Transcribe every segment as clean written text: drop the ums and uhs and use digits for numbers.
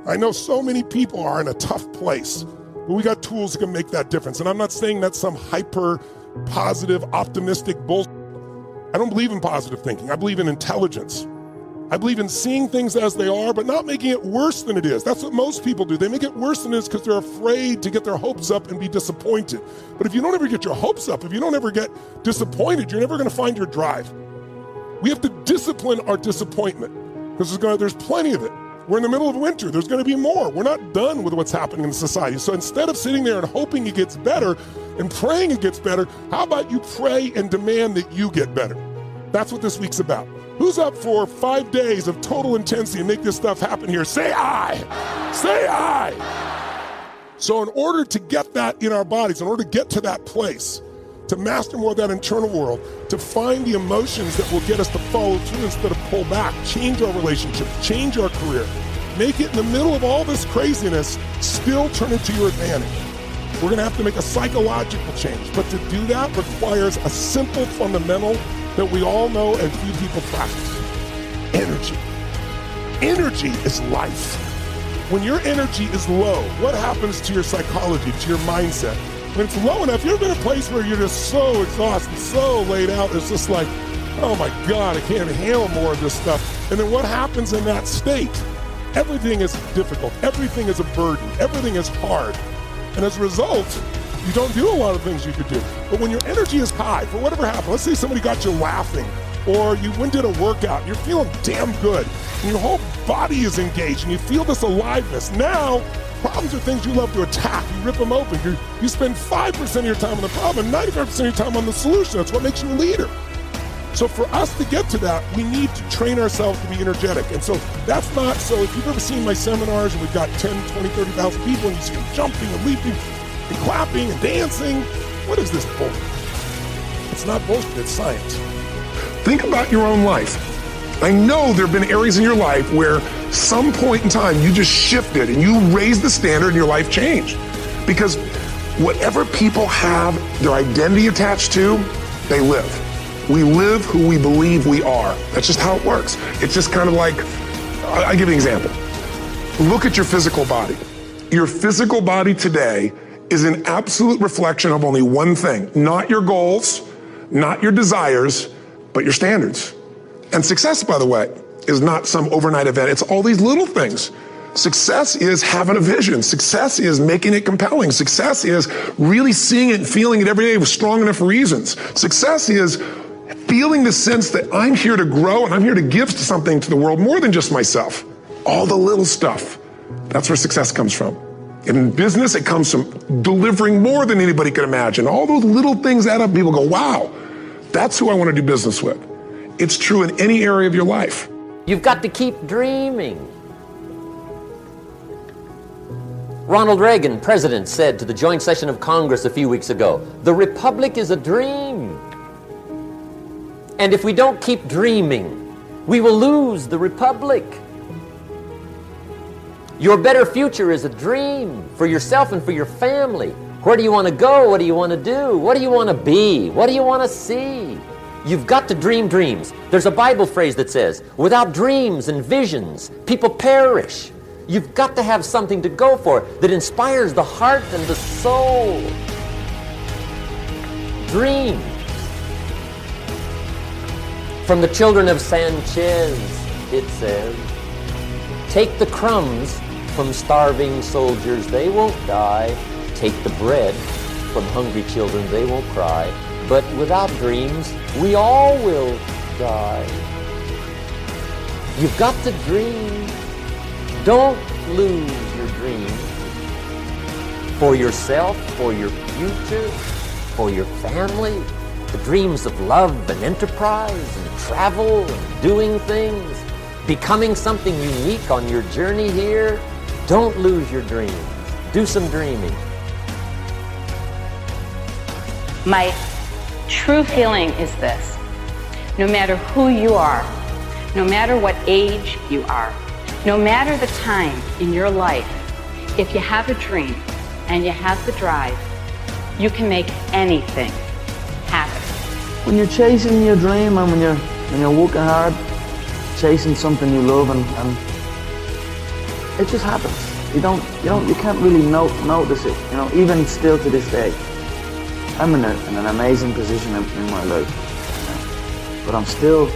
I know so many people are in a tough place, but we got tools that can make that difference. And I'm not saying that's some hyper positive, optimistic bullshit. I don't believe in positive thinking. I believe in intelligence. I believe in seeing things as they are, but not making it worse than it is. That's what most people do. They make it worse than it is because they're afraid to get their hopes up and be disappointed. But if you don't ever get your hopes up, if you don't ever get disappointed, you're never going to find your drive. We have to discipline our disappointment because there's plenty of it. We're in the middle of winter. There's going to be more. We're not done with what's happening in society. So instead of sitting there and hoping it gets better and praying it gets better, how about you pray and demand that you get better? That's what this week's about. Who's up for 5 days of total intensity and make this stuff happen here? Say aye. Say aye. So in order to get that in our bodies, in order to get to that place, to master more of that internal world, to find the emotions that will get us to follow through instead of pull back, change our relationships, change our career, make it in the middle of all this craziness, still turn it to your advantage. We're gonna have to make a psychological change, but to do that requires a simple fundamental that we all know and few people practice. Energy. Energy is life. When your energy is low, what happens to your psychology, to your mindset? When it's low enough, you've been in a place where you're just so exhausted, so laid out, it's just like, oh my God, I can't handle more of this stuff. And then what happens in that state? Everything is difficult, everything is a burden, everything is hard. And as a result, you don't do a lot of things you could do. But when your energy is high, for whatever happened, let's say somebody got you laughing, or you went and did a workout, you're feeling damn good, and your whole body is engaged, and you feel this aliveness. Now, problems are things you love to attack. You rip them open. You spend 5% of your time on the problem and 95% of your time on the solution. That's what makes you a leader. So for us to get to that, we need to train ourselves to be energetic. And so that's not, so if you've ever seen my seminars and we've got 10, 20, 30,000 people and you see them jumping and leaping and clapping and dancing, what is this bullshit? It's not bullshit, it's science. Think about your own life. I know there have been areas in your life where some point in time you just shifted and you raised the standard and your life changed. Because whatever people have their identity attached to, they live. We live who we believe we are. That's just how it works. It's just kind of like, I'll give you an example. Look at your physical body. Your physical body today is an absolute reflection of only one thing, not your goals, not your desires, but your standards. And success, by the way, is not some overnight event. It's all these little things. Success is having a vision. Success is making it compelling. Success is really seeing it and feeling it every day with strong enough reasons. Success is feeling the sense that I'm here to grow and I'm here to give something to the world more than just myself. All the little stuff. That's where success comes from. In business, it comes from delivering more than anybody could imagine. All those little things add up. People go, wow, that's who I want to do business with. It's true in any area of your life. You've got to keep dreaming. Ronald Reagan, president, said to the joint session of Congress a few weeks ago, "The Republic is a dream. And if we don't keep dreaming, we will lose the Republic." Your better future is a dream for yourself and for your family. Where do you want to go? What do you want to do? What do you want to be? What do you want to see? You've got to dream dreams. There's a Bible phrase that says, without dreams and visions, people perish. You've got to have something to go for that inspires the heart and the soul. Dream. From the children of Sanchez, it says, take the crumbs from starving soldiers, they won't die. Take the bread from hungry children, they won't cry. But without dreams, we all will die. You've got to dream. Don't lose your dream. For yourself, for your future, for your family. The dreams of love and enterprise and travel and doing things. Becoming something unique on your journey here. Don't lose your dreams. Do some dreaming. My true feeling is this: no matter who you are, no matter what age you are, no matter the time in your life, if you have a dream and you have the drive, you can make anything happen. When you're chasing your dream and when you're working hard, chasing something you love and it just happens. You can't really notice it, you know, even still to this day. I'm in an amazing position in my life, you know? But I'm still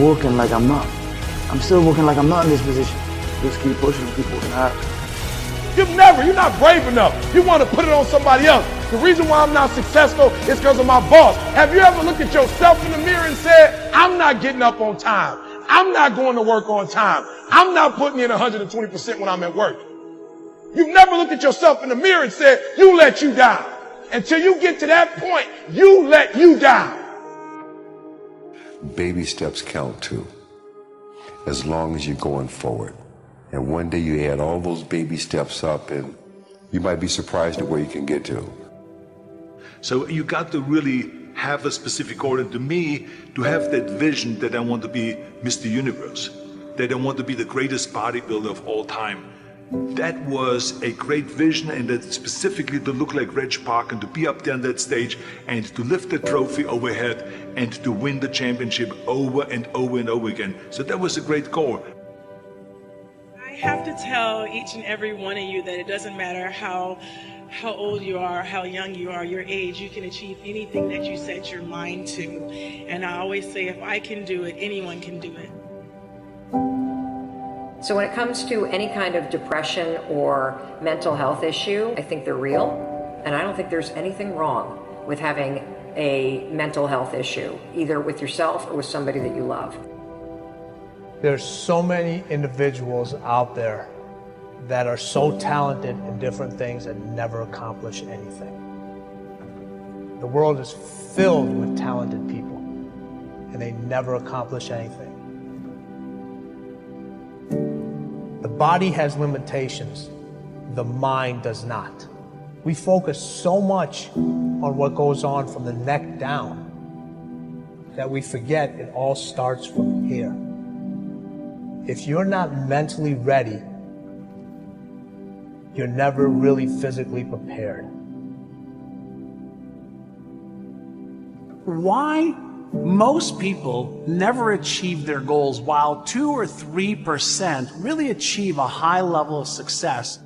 working like I'm not. I'm still working like I'm not in this position. Just keep pushing, keep working hard. You're not brave enough. You want to put it on somebody else. The reason why I'm not successful is because of my boss. Have you ever looked at yourself in the mirror and said, I'm not getting up on time. I'm not going to work on time. I'm not putting in 120% when I'm at work. You've never looked at yourself in the mirror and said, you let you down. Until you get to that point, you let you down. Baby steps count too, as long as you're going forward. And one day you add all those baby steps up and you might be surprised at where you can get to. So you got to really have a specific goal. And to me, to have that vision that I want to be Mr. Universe, that I want to be the greatest bodybuilder of all time, that was a great vision, and that specifically to look like Reg Park and to be up there on that stage and to lift the trophy overhead and to win the championship over and over and over again. So that was a great goal. I have to tell each and every one of you that it doesn't matter how old you are, how young you are, your age, you can achieve anything that you set your mind to. And I always say, if I can do it, anyone can do it. So when it comes to any kind of depression or mental health issue, I think they're real, and I don't think there's anything wrong with having a mental health issue, either with yourself or with somebody that you love. There's so many individuals out there that are so talented in different things and never accomplish anything. The world is filled with talented people, and they never accomplish anything. The body has limitations, the mind does not. We focus so much on what goes on from the neck down that we forget it all starts from here. If you're not mentally ready, you're never really physically prepared. Why most people never achieve their goals, while 2 or 3% really achieve a high level of success?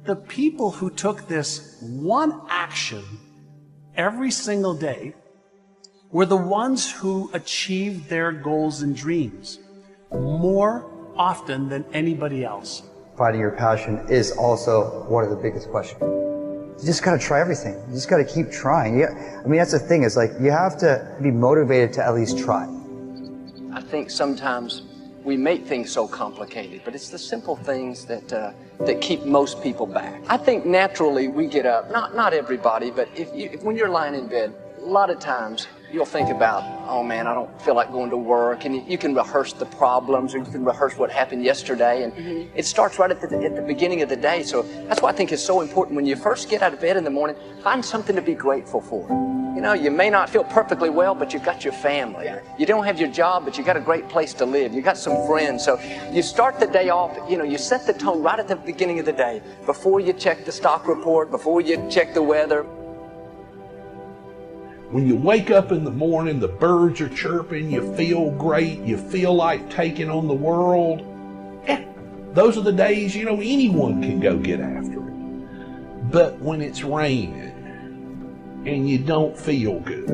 The people who took this one action every single day were the ones who achieved their goals and dreams more often than anybody else. Finding your passion is also one of the biggest questions. You just gotta try everything. You just gotta keep trying. I mean, that's the thing, is like, you have to be motivated to at least try. I think sometimes we make things so complicated, but it's the simple things that keep most people back. I think naturally we get up, not everybody, but when you're lying in bed, a lot of times you'll think about, oh man, I don't feel like going to work, and you can rehearse the problems, or you can rehearse what happened yesterday, and it starts right at the beginning of the day. So that's why I think it's so important when you first get out of bed in the morning, find something to be grateful for. You know, you may not feel perfectly well, but you've got your family. You don't have your job, but you got a great place to live. You got some friends. So you start the day off, you know, you set the tone right at the beginning of the day, before you check the stock report, before you check the weather. When you wake up in the morning, the birds are chirping, you feel great, you feel like taking on the world. Yeah, those are the days, you know, anyone can go get after it. But when it's raining and you don't feel good,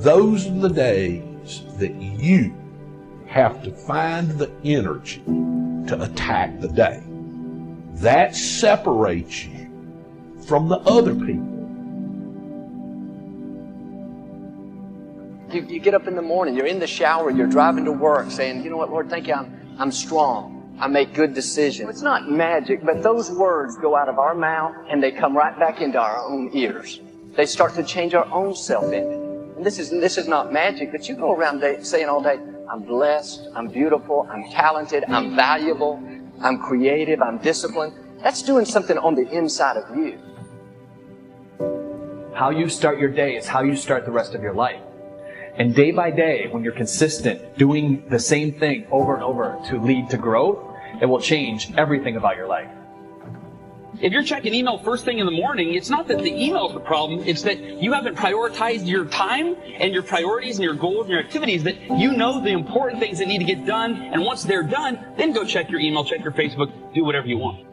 those are the days that you have to find the energy to attack the day. That separates you from the other people. You get up in the morning, you're in the shower, you're driving to work saying, you know what, Lord, thank you, I'm strong. I make good decisions. It's not magic, but those words go out of our mouth and they come right back into our own ears. They start to change our own self-image. And this is not magic, but you go around saying all day, I'm blessed, I'm beautiful, I'm talented, I'm valuable, I'm creative, I'm disciplined. That's doing something on the inside of you. How you start your day is how you start the rest of your life. And day by day, when you're consistent, doing the same thing over and over to lead to growth, it will change everything about your life. If you're checking email first thing in the morning, it's not that the email is the problem, it's that you haven't prioritized your time and your priorities and your goals and your activities, that you know the important things that need to get done, and once they're done, then go check your email, check your Facebook, do whatever you want.